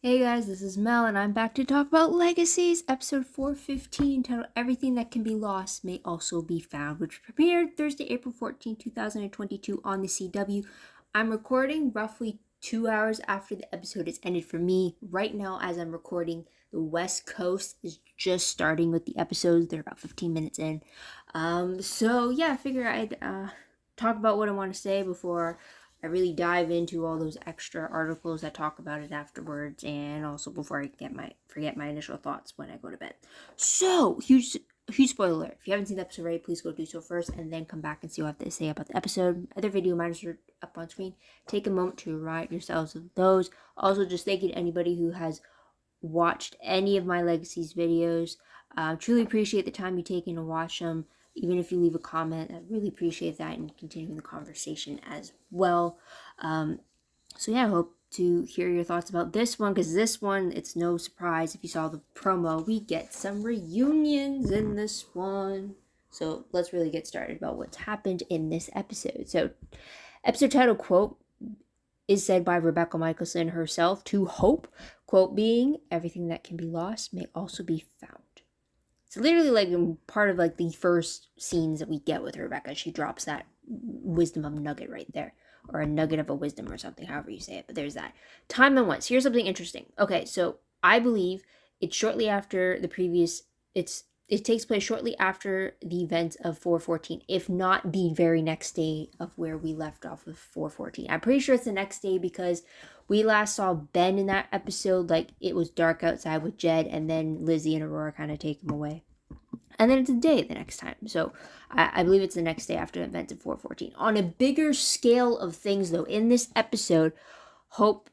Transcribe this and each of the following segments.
Hey guys, this is Mel, and I'm back to talk about Legacies, episode 415, titled Everything That Can Be Lost May Also Be Found, which premiered Thursday, April 14, 2022 on the CW. I'm recording roughly 2 hours after the episode has ended for me. Right now, as I'm recording, the West Coast is just starting with the episodes. They're about 15 minutes in. I figure I'd talk about what I want to say before I really dive into all those extra articles that talk about it afterwards, and also before I forget my initial thoughts when I go to bed. So, huge spoiler alert. If you haven't seen the episode already, please go do so first and then come back and see what I have to say about the episode. Other video reminders are up on screen. Take a moment to remind yourselves of those. Also, just thank you to anybody who has watched any of my Legacies videos. Truly appreciate the time you taken to watch them. Even if you leave a comment, I really appreciate that and continuing the conversation as well. I hope to hear your thoughts about this one, because this one, it's no surprise if you saw the promo, we get some reunions in this one. So let's really get started about what's happened in this episode. So, episode title quote is said by Rebecca Michelson herself to Hope, quote being, everything that can be lost may also be found. It's literally like part of like the first scenes that we get with Rebecca. She drops that wisdom of nugget right there, or a nugget of a wisdom or something, however you say it. But there's that. Time and once. Here's something interesting. Okay, so I believe it's shortly after the previous. It takes place shortly after the events of 414, if not the very next day of where we left off with 414. I'm pretty sure it's the next day because we last saw Ben in that episode, like it was dark outside with Jed, and then Lizzie and Aurora kind of take him away. And then it's a day the next time. So I believe it's the next day after the events of 414. On a bigger scale of things, though, in this episode, Hope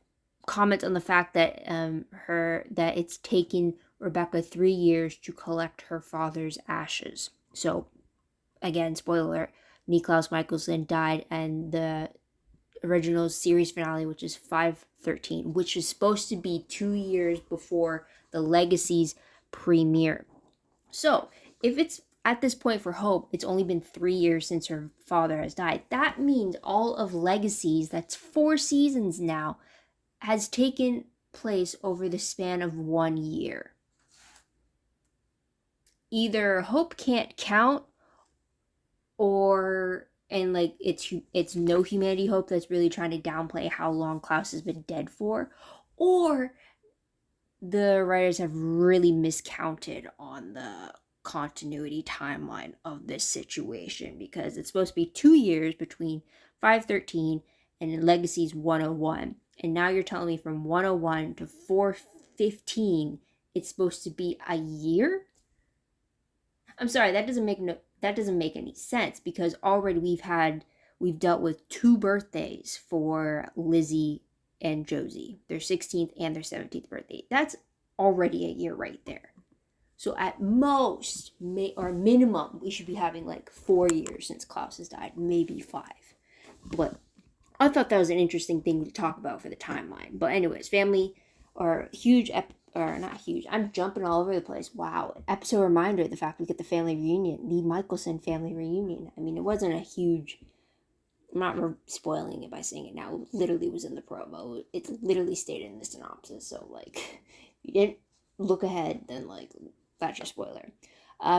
comments on the fact that that it's taken Rebecca 3 years to collect her father's ashes. So, again, spoiler alert, Niklaus Michelson died, and the original series finale, which is 513, which is supposed to be 2 years before the Legacies premiere. So, if it's at this point for Hope, it's only been 3 years since her father has died. That means all of Legacies, that's 4 seasons now, has taken place over the span of 1 year. Either Hope can't count, or it's no humanity Hope that's really trying to downplay how long Klaus has been dead for, or the writers have really miscounted on the continuity timeline of this situation, because it's supposed to be 2 years between 513 and Legacies 101, and now you're telling me from 101 to 415 it's supposed to be a year. I'm sorry, that doesn't make any sense, because already we've dealt with 2 birthdays for Lizzie and Josie, their 16th and their 17th birthday. That's already a year right there. So at most, or minimum, we should be having like 4 years since Klaus has died, maybe 5. But I thought that was an interesting thing to talk about for the timeline. But anyways, family, or huge or not huge, I'm jumping all over the place. Wow. Episode reminder, the fact we get the family reunion, the Michelson family reunion. I mean, it wasn't a huge, I'm not spoiling it by saying it now. It literally was in the promo. It's literally stated in the synopsis. So, like, if you didn't look ahead, then, like, that's your spoiler.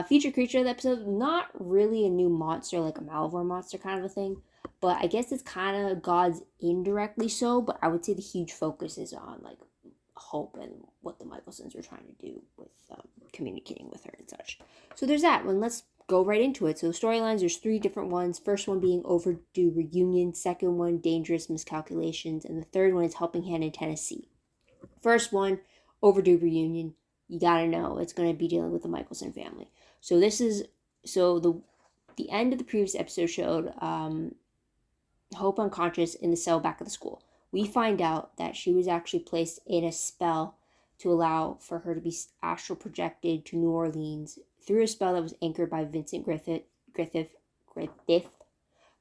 Feature creature of the episode, not really a new monster, like a Malivore monster kind of a thing. But I guess it's kind of God's indirectly so. But I would say the huge focus is on, like, Hope and what the Michelsons are trying to do with communicating with her and such. So there's that one. Let's go right into it. So storylines, there's 3 different ones. First one being overdue reunion. Second one, dangerous miscalculations. And the third one is helping hand in Tennessee. First one, overdue reunion. You gotta know it's gonna be dealing with the Michelson family. So the end of the previous episode showed Hope unconscious in the cell back of the school. We find out that she was actually placed in a spell to allow for her to be astral projected to New Orleans through a spell that was anchored by Vincent Griffith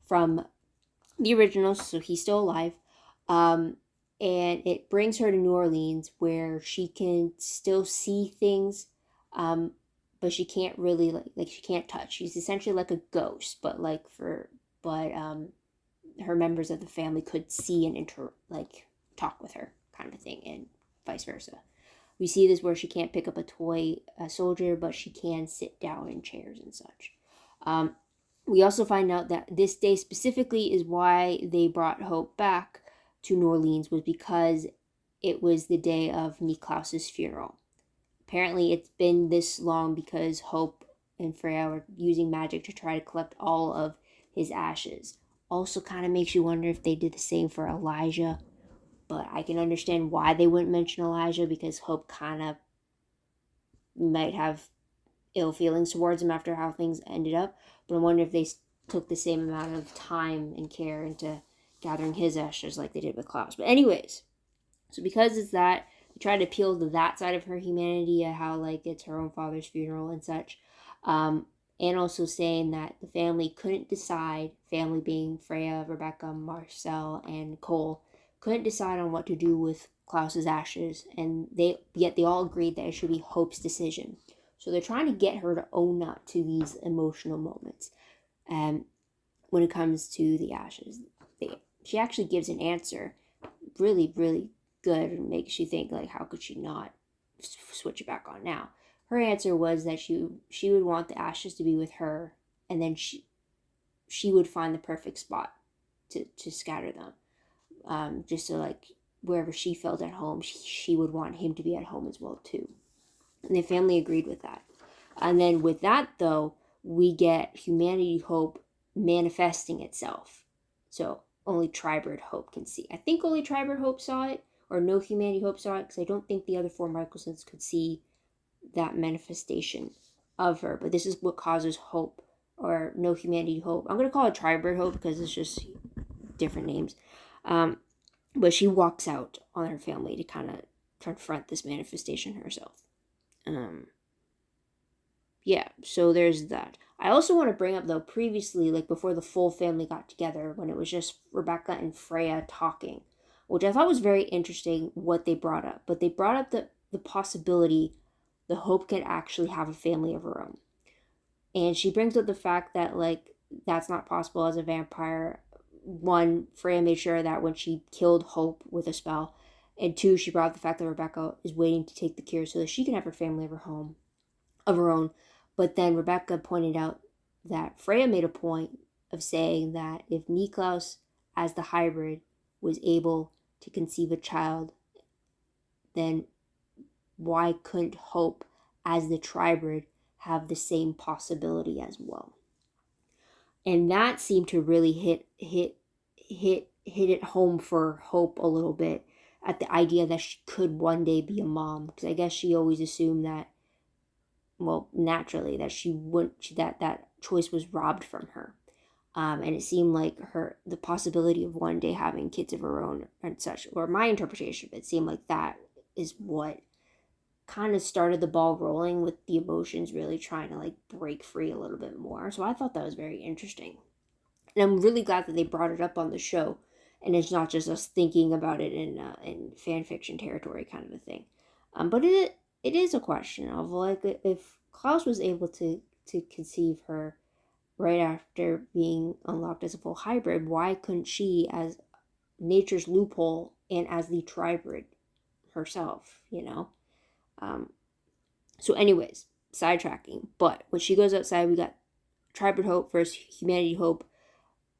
from the originals, so he's still alive. And it brings her to New Orleans, where she can still see things, but she can't really like she can't touch. She's essentially like a ghost, but her members of the family could see and talk with her, kind of thing, and vice versa. We see this where she can't pick up a toy soldier, but she can sit down in chairs and such. We also find out that this day specifically is why they brought Hope back to New Orleans, was because it was the day of Niklaus's funeral. Apparently it's been this long because Hope and Freya were using magic to try to collect all of his ashes. Also kind of makes you wonder if they did the same for Elijah. But I can understand why they wouldn't mention Elijah, because Hope kind of might have ill feelings towards him after how things ended up. But I wonder if they took the same amount of time and care into gathering his ashes like they did with Klaus. But anyways, so because it's that, they try to appeal to that side of her humanity, how like it's her own father's funeral and such. And also saying that the family couldn't decide, family being Freya, Rebecca, Marcel, and Cole, couldn't decide on what to do with Klaus's ashes, and they all agreed that it should be Hope's decision. So they're trying to get her to own up to these emotional moments. When it comes to the ashes, she actually gives an answer, really, really good, and makes you think like, how could she not switch it back on now? Her answer was that she would want the ashes to be with her, and then she would find the perfect spot to scatter them. Just so like wherever she felt at home, she would want him to be at home as well too. And the family agreed with that. And then with that though, we get humanity Hope manifesting itself. So only Tribird Hope can see. I think only Tribird Hope saw it, or no humanity Hope saw it, because I don't think the other 4 Michaelsons could see that manifestation of her. But this is what causes Hope, or no humanity Hope. I'm going to call it Tribird Hope because it's just different names. But she walks out on her family to kind of confront this manifestation herself. Yeah, so there's that. I also want to bring up, though, previously, like before the full family got together, when it was just Rebecca and Freya talking, which I thought was very interesting what they brought up. But they brought up the possibility the Hope could actually have a family of her own. And she brings up the fact that, like, that's not possible as a vampire. 1, Freya made sure that when she killed Hope with a spell. And 2, she brought up the fact that Rebecca is waiting to take the cure so that she can have her family of her own. But then Rebecca pointed out that Freya made a point of saying that if Niklaus, as the hybrid, was able to conceive a child, then why couldn't Hope, as the Tribrid, have the same possibility as well? And that seemed to really hit it home for Hope a little bit, at the idea that she could one day be a mom. Because I guess she always assumed that, well, naturally, that she wouldn't, that choice was robbed from her. And it seemed like the possibility of one day having kids of her own and such, or my interpretation of it, seemed like that is what kind of started the ball rolling, with the emotions really trying to like break free a little bit more. So I thought that was very interesting. And I'm really glad that they brought it up on the show, and it's not just us thinking about it in fan fiction territory kind of a thing. But it is a question of, like, if Klaus was able to conceive her right after being unlocked as a full hybrid, why couldn't she, as nature's loophole and as the Tribrid herself, you know? So anyways, sidetracking. But when she goes outside, we got Tribrid Hope versus Humanity Hope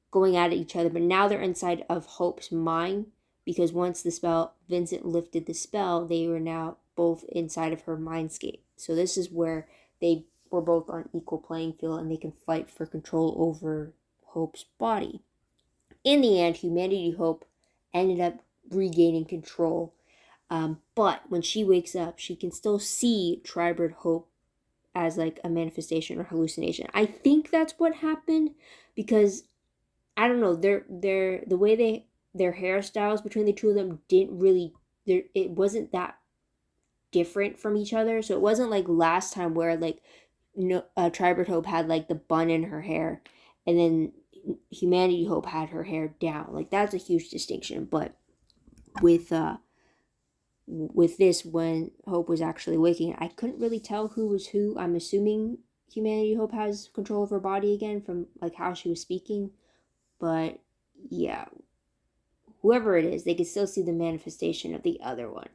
going at each other. But now they're inside of Hope's mind, because once Vincent lifted the spell, they were now both inside of her mindscape. So this is where they were both on equal playing field, and they can fight for control over Hope's body. In the end, Humanity Hope ended up regaining control. But when she wakes up, she can still see Tribrid Hope as like a manifestation or hallucination. I think that's what happened, because I don't know, the way their hairstyles between the two of them didn't really, it wasn't that different from each other. So it wasn't like last time where like Tribrid Hope had like the bun in her hair, and then Humanity Hope had her hair down. Like, that's a huge distinction. But with this, when Hope was actually waking, I couldn't really tell who was who. I'm assuming Humanity Hope has control of her body again from like how she was speaking. But yeah, whoever it is, they can still see the manifestation of the other one.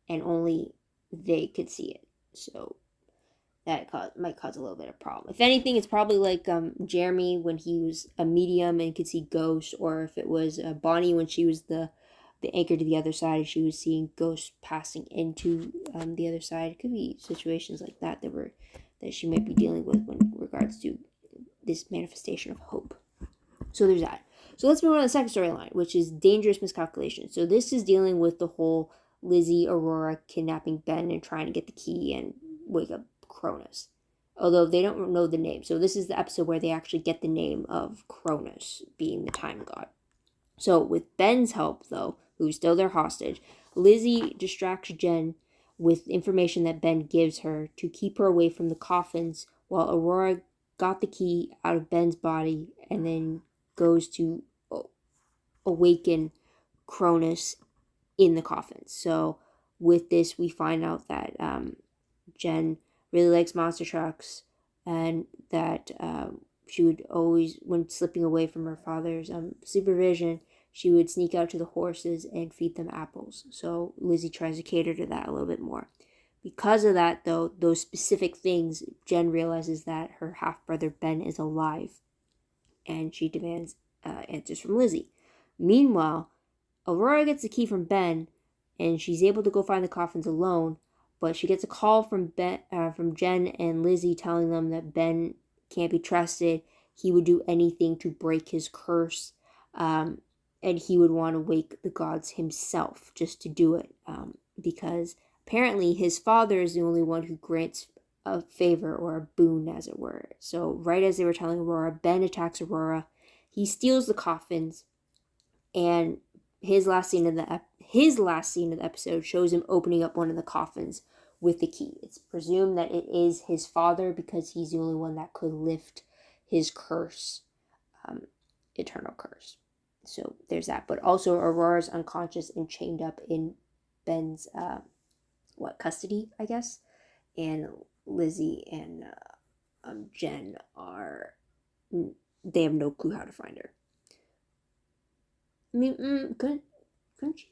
and only they could see it. So that might cause a little bit of problem. If anything, it's probably like Jeremy when he was a medium and could see ghosts, or if it was Bonnie when she was the anchor to the other side and she was seeing ghosts passing into the other side. It could be situations like that that she might be dealing with when regards to this manifestation of hope. So there's that. So let's move on to the second storyline, which is dangerous miscalculation. So this is dealing with the whole Lizzie Aurora kidnapping Ben and trying to get the key and wake up Cronus. Although they don't know the name. So this is the episode where they actually get the name of Cronus, being the time god. So with Ben's help, though, who's still their hostage, Lizzie distracts Jen with information that Ben gives her to keep her away from the coffins, while Aurora got the key out of Ben's body and then goes to awaken Cronus in the coffins. So with this, we find out that Jen really likes monster trucks, and that she would always, when slipping away from her father's supervision, she would sneak out to the horses and feed them apples. So Lizzie tries to cater to that a little bit more. Because of that, though, those specific things, Jen realizes that her half-brother Ben is alive, and she demands answers from Lizzie. Meanwhile, Aurora gets the key from Ben, and she's able to go find the coffins alone, but she gets a call from Jen and Lizzie telling them that Ben can't be trusted. He would do anything to break his curse, and he would want to wake the gods himself just to do it, because apparently his father is the only one who grants a favor or a boon, as it were. So right as they were telling Aurora, Ben attacks Aurora. He steals the coffins, and his last scene of the episode shows him opening up one of the coffins with the key. It's presumed that it is his father because he's the only one that could lift his curse, eternal curse. So there's that. But also Aurora's unconscious and chained up in Ben's custody, I guess. And Lizzie and Jen they have no clue how to find her. I mean, couldn't she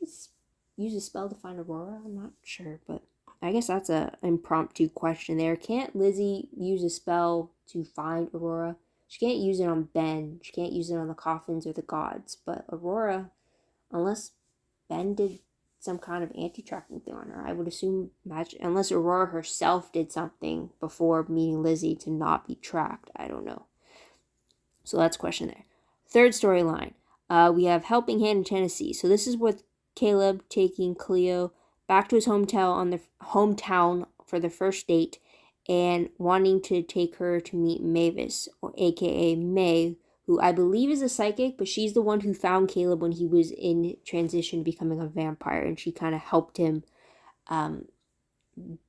use a spell to find Aurora? I'm not sure, but I guess that's an impromptu question there. Can't Lizzie use a spell to find Aurora? She can't use it on Ben. She can't use it on the coffins or the gods. But Aurora, unless Ben did some kind of anti-tracking thing on her, I would assume magic. Unless Aurora herself did something before meeting Lizzie to not be tracked. I don't know. So that's a question there. Third storyline. We have Helping Hand in Tennessee. So this is with Caleb taking Cleo back to his hometown for the first date, and wanting to take her to meet Mavis, or aka May, who I believe is a psychic, but she's the one who found Caleb when he was in transition to becoming a vampire, and she kind of helped him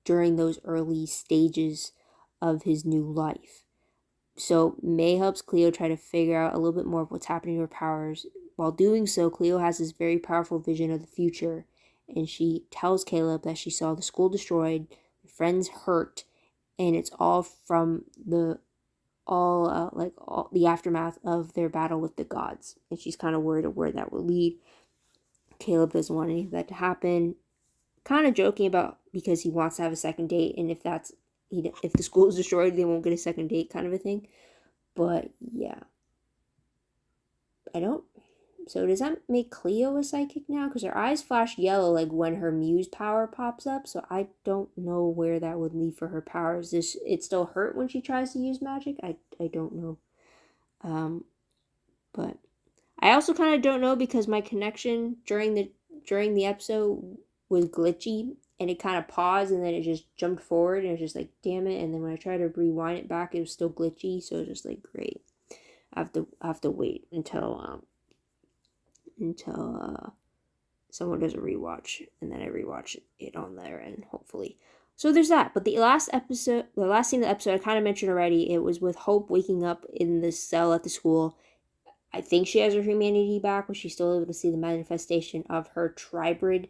during those early stages of his new life. So May helps Cleo try to figure out a little bit more of what's happening to her powers. While doing so, Cleo has this very powerful vision of the future, and she tells Caleb that she saw the school destroyed, friends hurt, and it's all from the aftermath of their battle with the gods. And she's kind of worried of where that will lead. Caleb doesn't want any of that to happen. Kind of joking about because he wants to have a second date, and if the school is destroyed, they won't get a second date, kind of a thing. But yeah, so does that make Cleo a psychic now? Because her eyes flash yellow like when her muse power pops up. So I don't know where that would lead for her powers. It still hurt when she tries to use magic? I don't know. But I also kind of don't know because my connection during the episode was glitchy, and it kind of paused and then it just jumped forward and it was just like, damn it. And then when I tried to rewind it back, it was still glitchy. So it was just like, great. I have to wait until someone does a rewatch, and then I rewatch it on there, and hopefully. So there's that. But the last scene of the episode, I kind of mentioned already. It was with Hope waking up in the cell at the school. I think she has her humanity back, but she's still able to see the manifestation of her tribrid,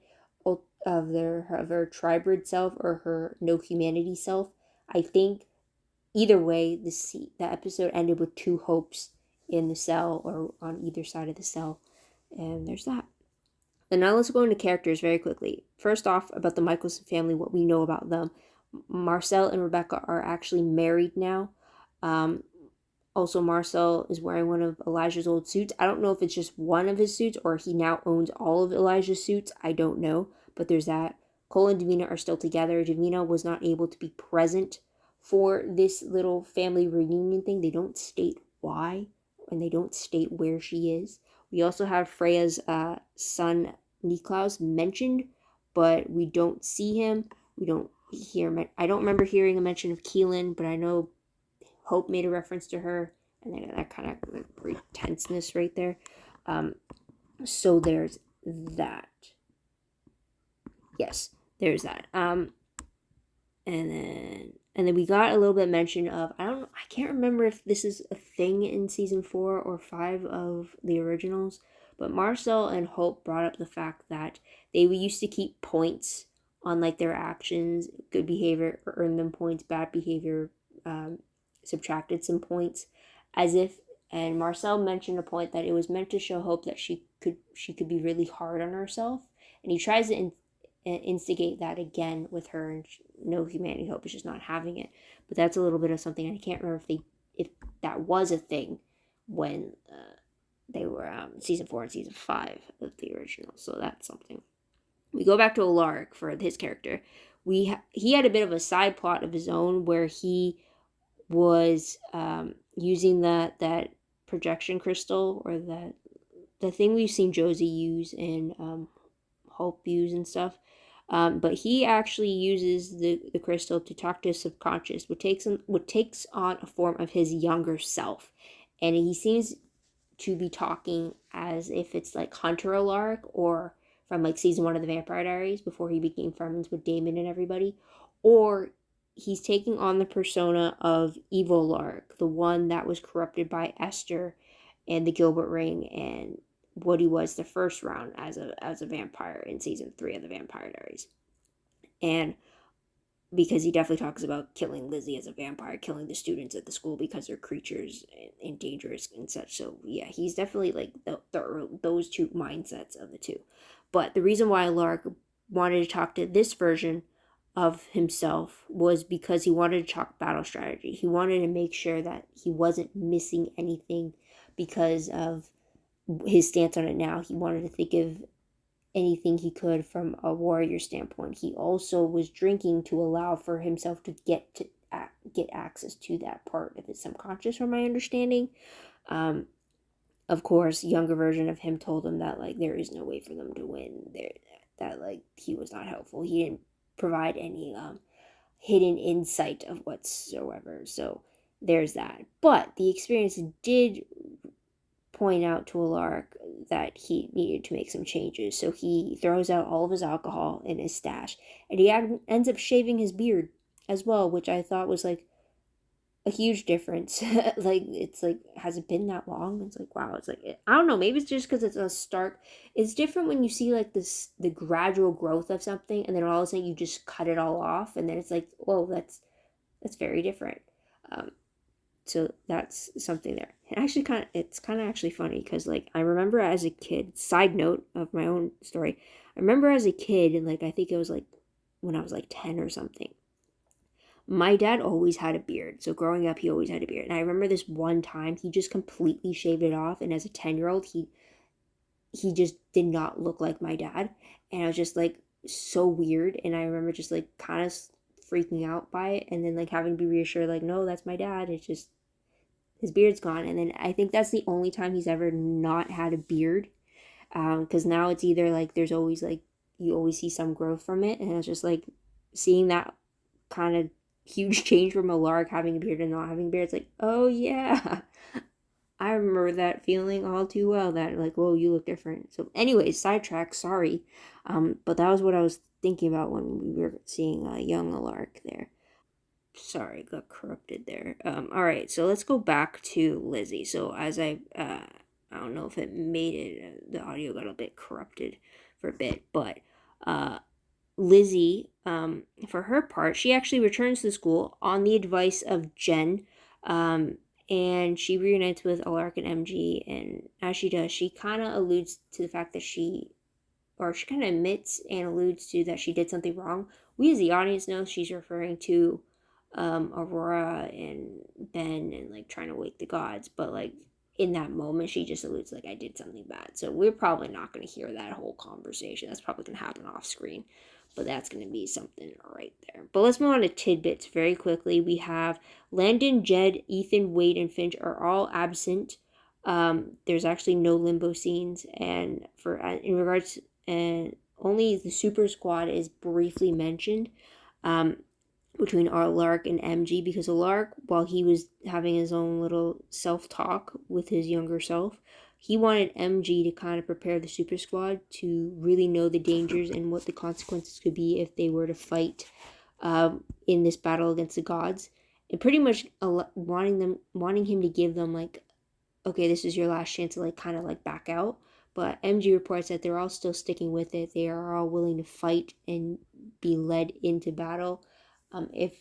of her tribrid self or her no humanity self. I think either way, the episode ended with two Hopes in the cell or on either side of the cell. And there's that. And now let's go into characters very quickly. First off, about the Michelson family, what we know about them. Marcel and Rebecca are actually married now. Um, Also, Marcel is wearing one of Elijah's old suits. I don't know if it's just one of his suits or he now owns all of Elijah's suits. I don't know, but there's that. Cole and Davina are still together. Davina was not able to be present for this little family reunion thing. They don't state why, and they don't state where she is. We also have Freya's son, Niklaus, mentioned, but we don't see him. We don't hear. I don't remember hearing a mention of Keelan, but I know Hope made a reference to her, and then that kind of like, tenseness right there. So there's that. Yes, there's that. And then we got a little bit mention of, I can't remember if this is a thing in season 4 or 5 of the originals, but Marcel and Hope brought up the fact that they used to keep points on like their actions, good behavior earned them points, bad behavior subtracted some points, as if. And Marcel mentioned a point that it was meant to show Hope that she could be really hard on herself, and he tries to instigate that again with her, and no, Humanity Hope is just not having it. But that's a little bit of something I can't remember if that was a thing when they were season 4 and season 5 of the original. So that's something. We go back to Alaric for his character. He had a bit of a side plot of his own where he was using that projection crystal, or the thing we've seen Josie use and Hope use and stuff. But he actually uses the crystal to talk to his subconscious, what takes on a form of his younger self, and he seems to be talking as if it's like Hunter Alaric, or from like season 1 of the Vampire Diaries before he became friends with Damon and everybody, or he's taking on the persona of Evil Lark, the one that was corrupted by Esther and the Gilbert Ring, and what he was the first round as a vampire in season 3 of the Vampire Diaries. And because he definitely talks about killing Lizzie as a vampire, killing the students at the school because they're creatures and dangerous and such. So yeah, he's definitely like those two mindsets of the two. But the reason why Lark wanted to talk to this version of himself was because he wanted to talk battle strategy. He wanted to make sure that he wasn't missing anything because of his stance on it now. He wanted to think of anything he could from a warrior standpoint. He also was drinking to allow for himself to get access to that part of his subconscious, from my understanding. Of course, younger version of him told him that like there is no way for them to win. That like he was not helpful. He didn't provide any hidden insight of whatsoever. So there's that. But the experience did point out to Alaric that he needed to make some changes. So he throws out all of his alcohol in his stash, and he ends up shaving his beard as well, which I thought was like a huge difference. Like, it's like, has it been that long? It's like, wow. It's like, I don't know, maybe it's just because it's different when you see like the gradual growth of something, and then all of a sudden you just cut it all off, and then it's like, whoa, that's very different. So that's something there. It's kind of actually funny because like I remember as a kid, side note of my own story, I remember as a kid, and like I think it was like when I was like 10 or something, my dad always had a beard. So growing up, he always had a beard. And I remember this one time he just completely shaved it off, and as a 10-year-old, he just did not look like my dad, and I was just like so weird. And I remember just like kind of freaking out by it, and then like having to be reassured like, no, that's my dad, it's just his beard's gone. And then I think that's the only time he's ever not had a beard, because now it's either like there's always like you always see some growth from it, and it's just like seeing that kind of huge change from a Lark having a beard and not having a beard. It's like, oh yeah, I remember that feeling all too well, that like, whoa, you look different. So anyways, sidetrack, sorry, but that was what I was thinking about when we were seeing young Lark there. Sorry, got corrupted there. All right, so let's go back to Lizzie. So as I don't know if it made it, the audio got a bit corrupted for a bit, but Lizzie, for her part, she actually returns to school on the advice of Jen, and she reunites with Alaric and MG, and as she does, she kind of alludes to the fact that or she kind of admits and alludes to that she did something wrong. We as the audience know she's referring to Aurora and Ben and like trying to wake the gods, but like in that moment she just alludes like I did something bad. So we're probably not going to hear that whole conversation. That's probably going to happen off screen, but that's going to be something right there. But let's move on to tidbits very quickly. We have Landon, Jed, Ethan, Wade, and Finch are all absent. There's actually no limbo scenes, and for in regards and only the super squad is briefly mentioned between Lark and MG, because Lark, while he was having his own little self-talk with his younger self, he wanted MG to kind of prepare the super squad to really know the dangers and what the consequences could be if they were to fight in this battle against the gods, and pretty much wanting him to give them like, okay, this is your last chance to like kind of like back out. But MG reports that they're all still sticking with it. They are all willing to fight and be led into battle if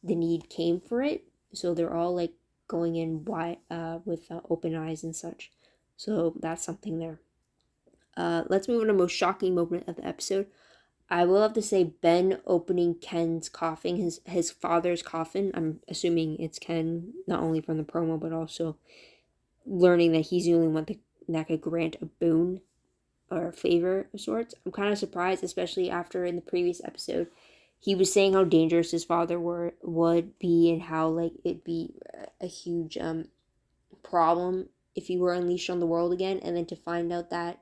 the need came for it. So they're all like going in wide with open eyes and such. So that's something there. Let's move on to the most shocking moment of the episode. I will have to say Ben opening Ken's coffin, his father's coffin. I'm assuming it's Ken, not only from the promo, but also learning that he's the only one that could grant a boon or a favor of sorts. I'm kind of surprised, especially after in the previous episode, he was saying how dangerous his father would be and how like it'd be a huge problem if he were unleashed on the world again, and then to find out that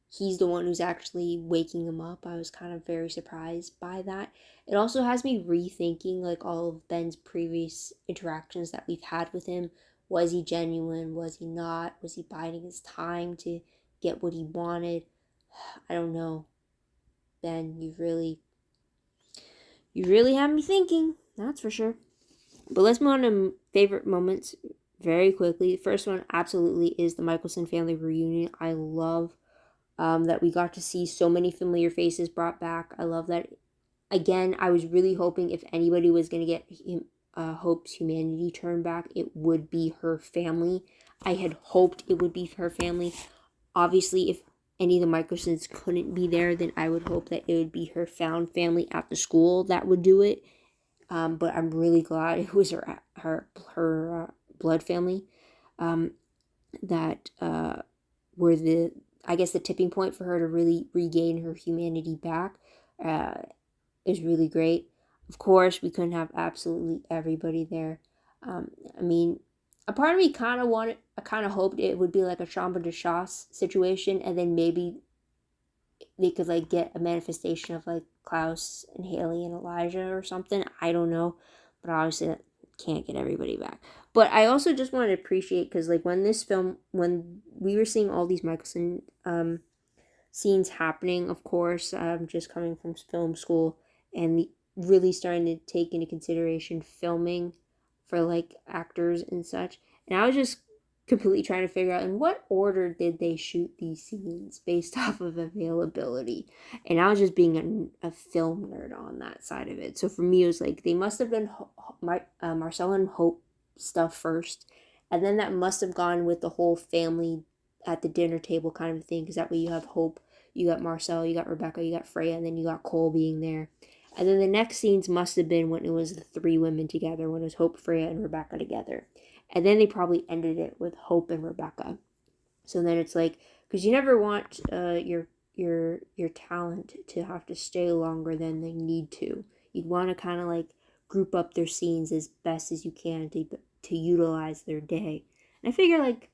he's the one who's actually waking him up, I was kind of very surprised by that. It also has me rethinking like all of Ben's previous interactions that we've had with him. Was he genuine? Was he not? Was he biding his time to get what he wanted? I don't know. Ben, you really have me thinking, that's for sure. But let's move on to favorite moments very quickly. The first one absolutely is the Michelson family reunion. I love that we got to see so many familiar faces brought back. I love that. Again, I was really hoping if anybody was going to get Hope's humanity turned back, it would be her family. I had hoped it would be her family. Obviously, if any of the Michelsons couldn't be there, then I would hope that it would be her found family at the school that would do it. But I'm really glad it was her blood family that were the, I guess, the tipping point for her to really regain her humanity back. Is really great. Of course, we couldn't have absolutely everybody there. I mean, a part of me kind of hoped it would be like a Shamba DeShaw situation, and then maybe they could like get a manifestation of like Klaus and Haley and Elijah or something. I don't know, but obviously that can't get everybody back. But I also just wanted to appreciate, because like when we were seeing all these Michelson scenes happening, of course, just coming from film school and really starting to take into consideration filming for like actors and such. And I was just completely trying to figure out in what order did they shoot these scenes based off of availability. And I was just being a film nerd on that side of it. So for me, it was like they must have done Marcel and Hope stuff first, and then that must have gone with the whole family at the dinner table kind of thing, because that way you have Hope, you got Marcel, you got Rebecca, you got Freya, and then you got Cole being there. And then the next scenes must have been when it was the three women together, when it was Hope, Freya, and Rebecca together. And then they probably ended it with Hope and Rebecca. So then it's like, because you never want your talent to have to stay longer than they need to. You'd want to kind of like group up their scenes as best as you can to utilize their day. And I figure like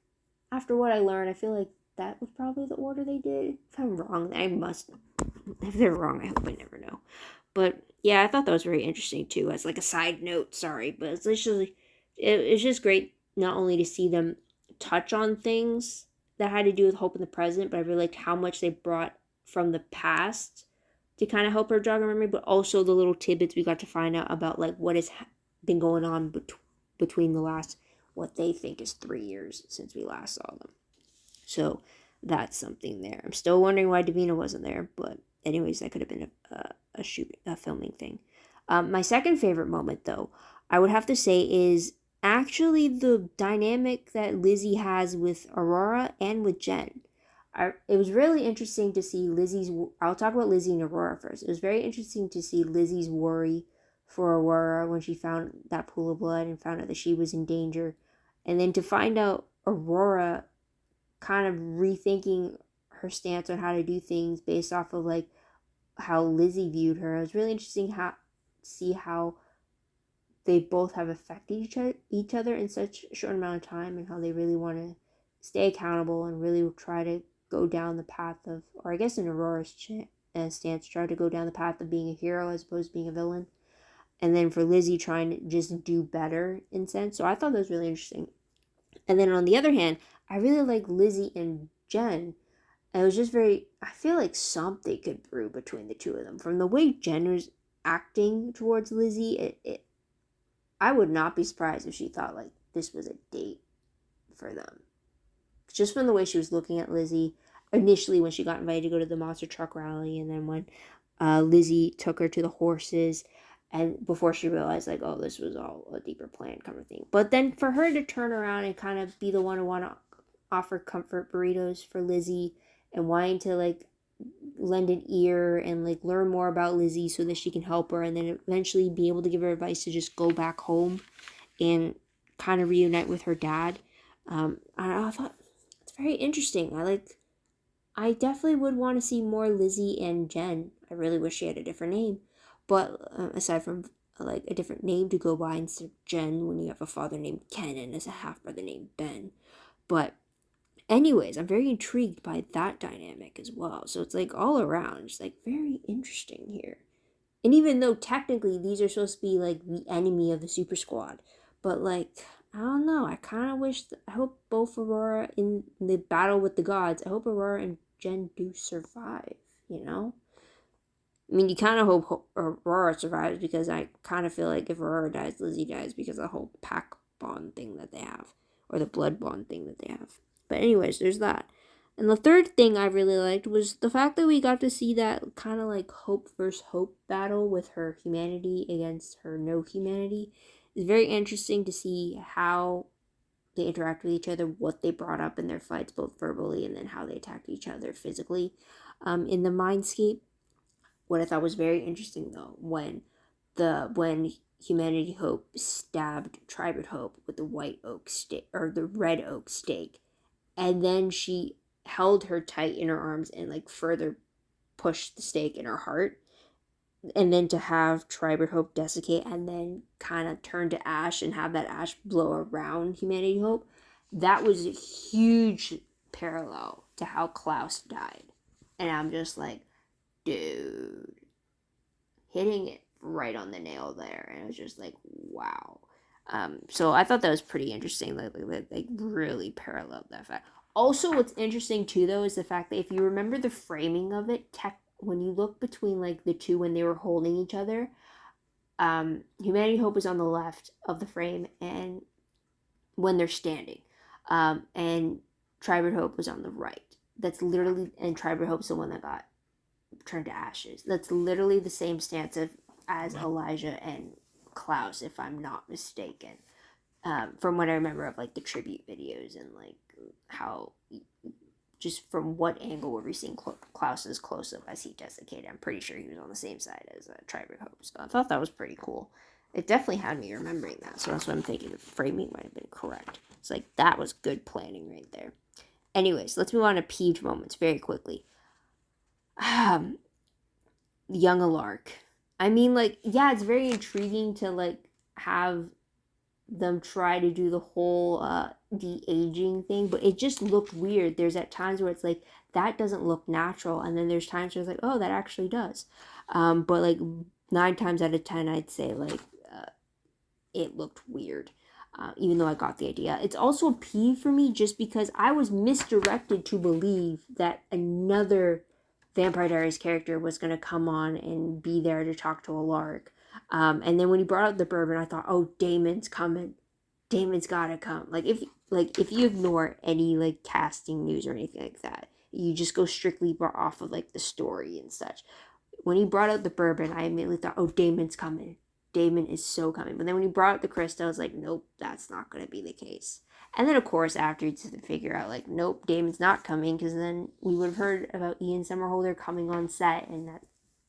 after what I learned, I feel like that was probably the order they did. If I'm wrong, I must. If they're wrong, I hope I never know. But yeah, I thought that was very interesting too, as like a side note. Sorry, but it's literally, it's just great not only to see them touch on things that had to do with Hope in the present, but I really liked how much they brought from the past to kind of help her jog her memory, but also the little tidbits we got to find out about like what has been going on between the last, what they think is 3 years since we last saw them. So that's something there. I'm still wondering why Davina wasn't there, but anyways, that could have been a filming thing. My second favorite moment, though, I would have to say is actually the dynamic that Lizzie has with Aurora and with Jen. It was really interesting to see Lizzie's. I'll talk about Lizzie and Aurora first. It was very interesting to see Lizzie's worry for Aurora when she found that pool of blood and found out that she was in danger, and then to find out Aurora kind of rethinking her stance on how to do things based off of like how Lizzie viewed her. It was really interesting how see how they both have affected each other in such a short amount of time, and how they really want to stay accountable and really try to go down the path of, or I guess in Aurora's stance, try to go down the path of being a hero as opposed to being a villain. And then for Lizzie trying to just do better in sense. So I thought that was really interesting. And then on the other hand, I really like Lizzie and Jen. And it was just I feel like something could brew between the two of them. From the way Jen was acting towards Lizzie, I would not be surprised if she thought like this was a date for them. Just from the way she was looking at Lizzie initially when she got invited to go to the monster truck rally, and then when Lizzie took her to the horses, and before she realized like, oh, this was all a deeper plan kind of thing. But then for her to turn around and kind of be the one to want to offer comfort burritos for Lizzie and wanting to like lend an ear and like learn more about Lizzie so that she can help her, and then eventually be able to give her advice to just go back home and kind of reunite with her dad. I thought it's very interesting. I definitely would want to see more Lizzie and Jen. I really wish she had a different name, but aside from like a different name to go by instead of Jen when you have a father named Ken and as a half brother named Ben. But anyways, I'm very intrigued by that dynamic as well. So it's like all around, just like very interesting here. And even though technically these are supposed to be like the enemy of the Super Squad, but like I don't know, I kind of wish. I hope both Aurora in the battle with the gods. I hope Aurora and Jen do survive. You know. I mean, you kind of hope Aurora survives because I kind of feel like if Aurora dies, Lizzie dies because of the whole pack bond thing that they have, or the blood bond thing that they have. But anyways, there's that. And the third thing I really liked was the fact that we got to see that kind of like hope versus hope battle with her humanity against her no humanity. It's very interesting to see how they interact with each other, what they brought up in their fights, both verbally and then how they attacked each other physically in the Mindscape. What I thought was very interesting though, when Humanity Hope stabbed Tribert Hope with the white oak stake or the red oak stake, and then she held her tight in her arms and like further pushed the stake in her heart, and then to have Tribert Hope desiccate and then kind of turn to ash and have that ash blow around Humanity Hope, that was a huge parallel to how Klaus died. And I'm just like, dude, hitting it right on the nail there. And it was just like, wow. So I thought that was pretty interesting. Like really paralleled that fact. Also, what's interesting too, though, is the fact that if you remember the framing of it, when you look between like the two when they were holding each other, Humanity Hope was on the left of the frame, and when they're standing, and Tribert Hope was on the right. That's literally, and Tribert Hope's the one that got turned to ashes. That's literally the same stance as Elijah and Klaus, if I'm not mistaken. From what I remember of like the tribute videos and like how, just from what angle were we seeing Klaus's close up as he desiccated. I'm pretty sure he was on the same side as Tribert Hope. So I thought that was pretty cool. It definitely had me remembering that. So that's what I'm thinking. The framing might have been correct. It's like that was good planning right there. Anyways, let's move on to peeved moments very quickly. Young Alark. I mean, like, yeah, it's very intriguing to like have them try to do the whole de-aging thing, but it just looked weird. There's at times where it's like that doesn't look natural, and then there's times where it's like, oh, that actually does. But like 9 times out of 10, I'd say like it looked weird. Even though I got the idea. It's also a peeve for me just because I was misdirected to believe that another Vampire Diaries character was going to come on and be there to talk to a Lark. And then when he brought out the bourbon, I thought, oh, Damon's coming. Damon's gotta come. Like if you ignore any like casting news or anything like that, you just go strictly off of like the story and such. When he brought out the bourbon, I immediately thought, oh, Damon's coming. Damon is so coming. But then when he brought out the crystal, I was like, nope, that's not going to be the case. And then, of course, after you just figure out, like, nope, Damon's not coming, because then we would have heard about Ian Somerhalder coming on set, and that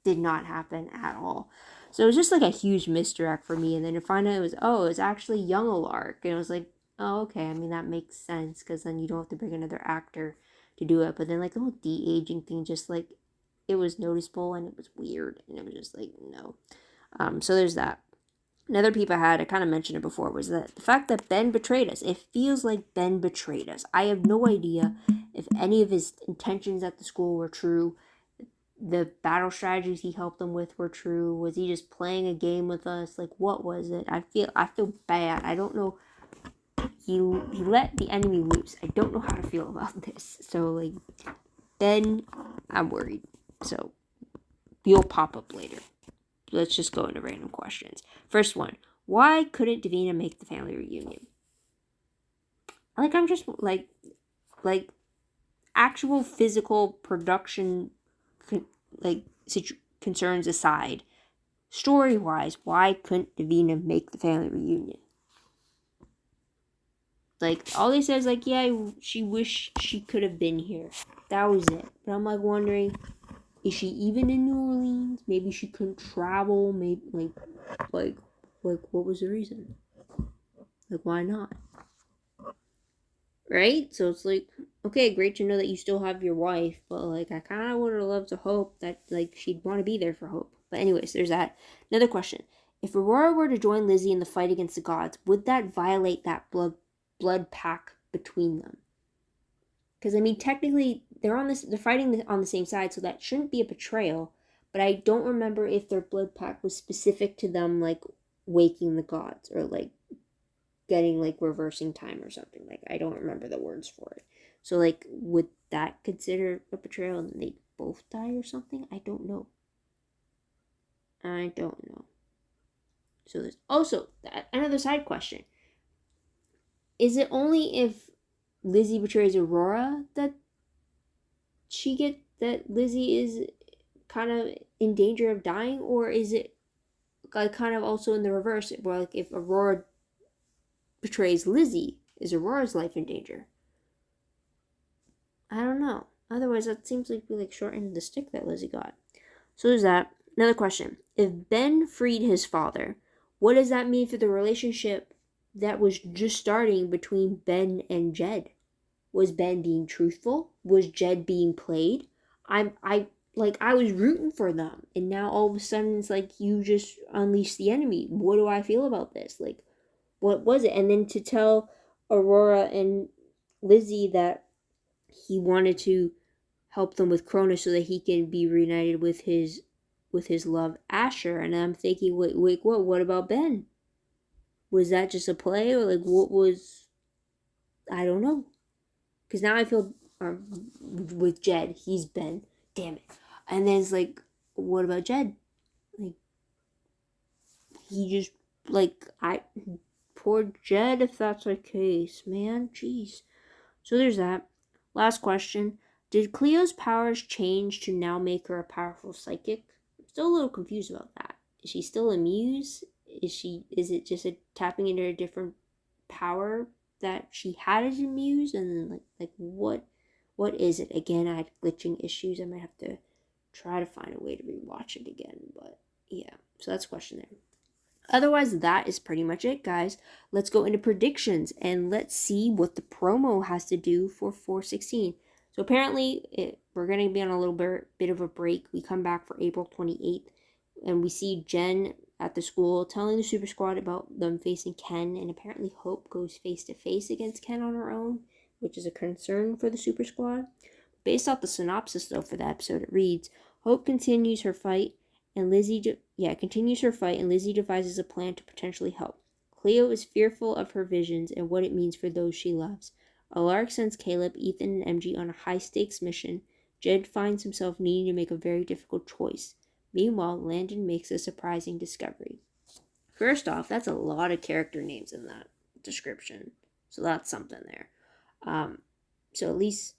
did not happen at all. So it was just, like, a huge misdirect for me. And then to find out it was actually young Alark. And it was like, oh, okay, I mean, that makes sense, because then you don't have to bring another actor to do it. But then, like, the whole de-aging thing, just, like, it was noticeable, and it was weird, and it was just, like, no. So there's that. Another peep I had, I kind of mentioned it before, was that the fact that Ben betrayed us. It feels like Ben betrayed us. I have no idea if any of his intentions at the school were true. The battle strategies he helped them with were true. Was he just playing a game with us? Like, what was it? I feel bad. I don't know. He let the enemy loose. I don't know how to feel about this. So, like, Ben, I'm worried. So, you'll pop up later. Let's just go into random questions. First one, why couldn't Davina make the family reunion? Like, I'm just, like actual physical production, like, concerns aside, story-wise, why couldn't Davina make the family reunion? Like, all they said is, like, yeah, she wished she could have been here. That was it. But I'm, like, wondering, is she even in New Orleans? Maybe she couldn't travel. Maybe, like, what was the reason? Like, why not? Right? So it's like, okay, great to know that you still have your wife, but, like, I kind of would have loved to hope that, like, she'd want to be there for Hope. But anyways, there's that. Another question. If Aurora were to join Lizzie in the fight against the gods, would that violate that blood pact between them? Because, I mean, technically, they're fighting on the same side, so that shouldn't be a betrayal. But I don't remember if their blood pact was specific to them, like, waking the gods, or, like, getting, like, reversing time or something. Like, I don't remember the words for it. So, like, would that consider a betrayal and they both die or something? I don't know. So there's also another side question. Is it only if Lizzie betrays Aurora that Lizzie is kind of in danger of dying, or is it, like, kind of also in the reverse, where, like, if Aurora betrays Lizzie, is Aurora's life in danger? I don't know. Otherwise, that seems like we, like, shortened the stick that Lizzie got. So there's that. Another question. If Ben freed his father, what does that mean for the relationship that was just starting between Ben and Jed? Was Ben being truthful? Was Jed being played? I was rooting for them, and now all of a sudden it's like you just unleashed the enemy. What do I feel about this? Like, what was it? And then to tell Aurora and Lizzie that he wanted to help them with Cronus so that he can be reunited with his love Asher, and I'm thinking, wait, what about Ben? Was that just a play, or, like, what was? I don't know. Because now I feel with Jed, he's Ben. Damn it. And then it's like, what about Jed? Like, he just, like, poor Jed, if that's the case, man. Jeez. So there's that. Last question. Did Cleo's powers change to now make her a powerful psychic? I'm still a little confused about that. Is she still a muse? Is it just a tapping into a different power that she had as a muse? And then, like what is it? Again, I had glitching issues. I might have to try to find a way to rewatch it again. But yeah, so that's a question there. Otherwise, that is pretty much it, guys. Let's go into predictions and let's see what the promo has to do for 416. So apparently, we're going to be on a little bit of a break. We come back for April 28th, and we see Jen at the school telling the Super Squad about them facing Ken, and apparently Hope goes face-to-face against Ken on her own, which is a concern for the Super Squad. Based off the synopsis, though, for the episode, it reads, Hope continues her fight, and Lizzie devises a plan to potentially help. Cleo is fearful of her visions and what it means for those she loves. Alaric sends Caleb, Ethan, and MG on a high-stakes mission. Jed finds himself needing to make a very difficult choice. Meanwhile, Landon makes a surprising discovery. First off, that's a lot of character names in that description. So that's something there. So at least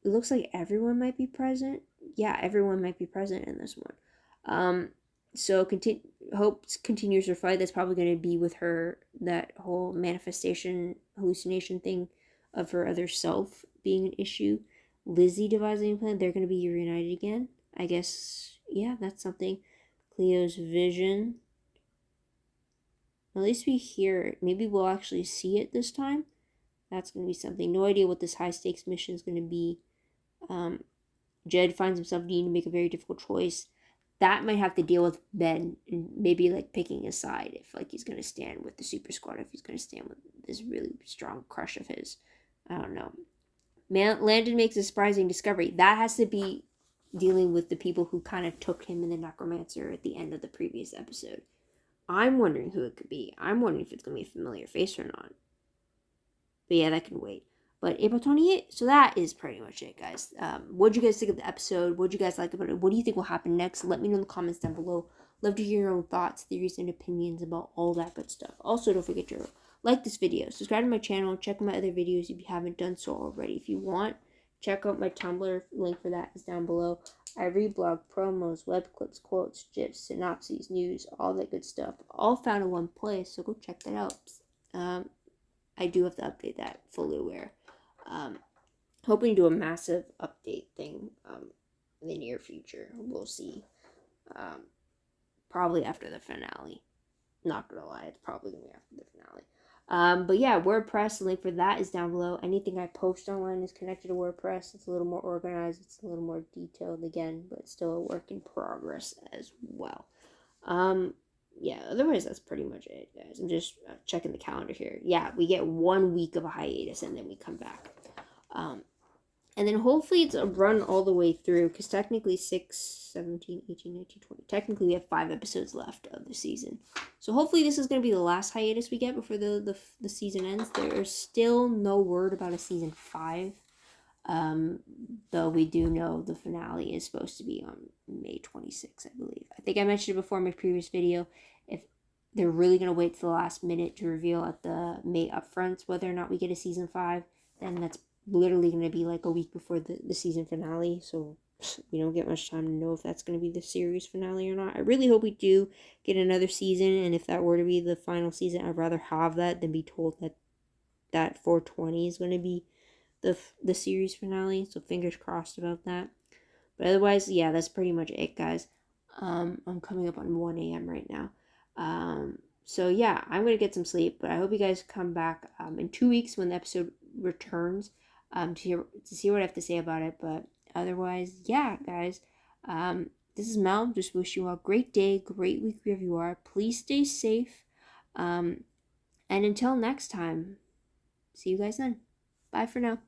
it looks like everyone might be present. Yeah, everyone might be present in this one. So Hope continues her fight. That's probably going to be with her, that whole manifestation, hallucination thing of her other self being an issue. Lizzie devising a plan. They're going to be reunited again. I guess, yeah, that's something. Cleo's vision. At least we hear it. Maybe we'll actually see it this time. That's going to be something. No idea what this high stakes mission is going to be. Jed finds himself needing to make a very difficult choice. That might have to deal with Ben and maybe like picking a side, if like he's going to stand with the super squad, if he's going to stand with this really strong crush of his. I don't know. Landon makes a surprising discovery. That has to be dealing with the people who kind of took him in the necromancer at the end of the previous episode. I'm wondering who it could be. I'm wondering if it's going to be a familiar face or not. But yeah, that can wait. But April 28th, so that is pretty much it, guys. What did you guys think of the episode? What did you guys like about it? What do you think will happen next? Let me know in the comments down below. Love to hear your own thoughts, theories, and opinions about all that good stuff. Also, don't forget to like this video, subscribe to my channel, check out my other videos if you haven't done so already. If you want, check out my Tumblr. Link for that is down below. I read blog promos, web clips, quotes, gifs, synopses, news, all that good stuff. All found in one place, so go check that out. I do have to update that, fully aware. Hoping to do a massive update thing in the near future. We'll see. Probably after the finale. Not gonna lie, it's probably gonna be after the finale. But yeah, WordPress, the link for that is down below. Anything I post online is connected to WordPress. It's a little more organized, it's a little more detailed again, but it's still a work in progress as well. Yeah, otherwise that's pretty much it, guys. I'm just checking the calendar here. Yeah, we get 1 week of a hiatus and then we come back. And then hopefully it's a run all the way through, because technically 6, 17, 18, 19, 20. Technically we have 5 episodes left of the season. So hopefully this is going to be the last hiatus we get before the season ends. There's still no word about a season 5. Though we do know the finale is supposed to be on May 26th, I believe. I think I mentioned it before in my previous video. If they're really going to wait till the last minute to reveal at the May upfronts whether or not we get a season 5, then that's literally going to be like a week before the season finale. So we don't get much time to know if that's going to be the series finale or not. I really hope we do get another season, and if that were to be the final season, I'd rather have that than be told that 420 is going to be the series finale. So fingers crossed about that. But otherwise, yeah, that's pretty much it, guys. I'm coming up on 1 a.m. right now. So yeah, I'm going to get some sleep, but I hope you guys come back in 2 weeks when the episode returns to see what I have to say about it. But otherwise, yeah, guys, this is Mel. Just wish you all a great day, great week wherever you are. Please stay safe. And until next time, see you guys then. Bye for now.